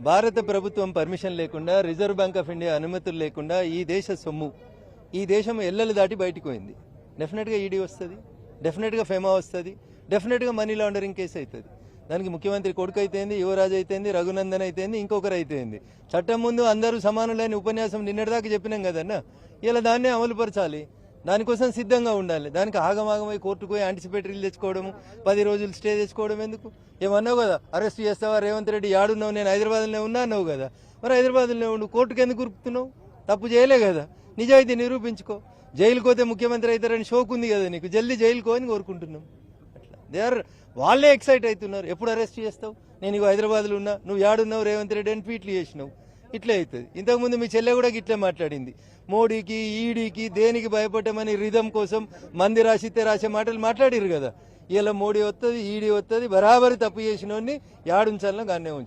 భారత ప్రభుత్వం పర్మిషన్ లేకుండా రిజర్వ్ బ్యాంక్ ఆఫ్ ఇండియా అనుమతులు లేకుండా ఈ దేశ సొమ్ము ఈ దేశం ఎల్లలు దాటి బయటకు పోయింది. డెఫినెట్గా ఈడీ వస్తుంది, డెఫినెట్గా ఫెమా వస్తుంది, డెఫినెట్గా మనీ లాండరింగ్ కేసు అవుతుంది. దానికి ముఖ్యమంత్రి కొడుకు అయితేంది, యువరాజు అయితేంది, రఘునందన్ అయితేంది, ఇంకొకరు అయితేంది. చట్టం ముందు అందరూ సమానులైన ఉపన్యాసం నిన్నటిదాకా చెప్పినాం కదన్నా. ఇలా దాన్నే అమలుపరచాలి, దానికోసం సిద్ధంగా ఉండాలి. దానికి ఆగమాగమై కోర్టుకు పోయి యాంటిసిపేటరీలు తెచ్చుకోవడము, 10 రోజులు స్టే తెచ్చుకోవడం ఎందుకు? ఏమన్నావు కదా, అరెస్ట్ చేస్తావా రేవంత్ రెడ్డి, యాడున్నావు, నేను హైదరాబాద్లో ఉన్నా అన్నావు కదా. మరి హైదరాబాద్లో ఉండు, కోర్టుకు ఎందుకు ఉరుకుతున్నావు? తప్పు చేయలే కదా, నిజాయితీ నిరూపించుకో. జైలుకు పోతే ముఖ్యమంత్రి అవుతారని షోక్ ఉంది కదా నీకు, జల్దీ జైలుకో అని కోరుకుంటున్నాం. అట్లా వాళ్ళే ఎక్సైట్ అవుతున్నారు. ఎప్పుడు అరెస్ట్ చేస్తావు, నేను ఇక హైదరాబాద్లో ఉన్నా, నువ్వు యాడున్నావు రేవంత్ రెడ్డి అని ట్వీట్లు చేసినావు. ఇట్లే అవుతుంది. ఇంతకుముందు మీ చెల్లె కూడా ఇట్లే మాట్లాడింది. మోడీకి ఈడీకి దేనికి భయపడమని రిధం కోసం మంది రాసితే రాసే మాటలు మాట్లాడిరు కదా. ఇలా మోడీ వస్తుంది, ఈడీ వస్తుంది, బరాబరి తప్పు చేసిన వాడిని యాడుంచాలనో గానే ఉంచుతుంది.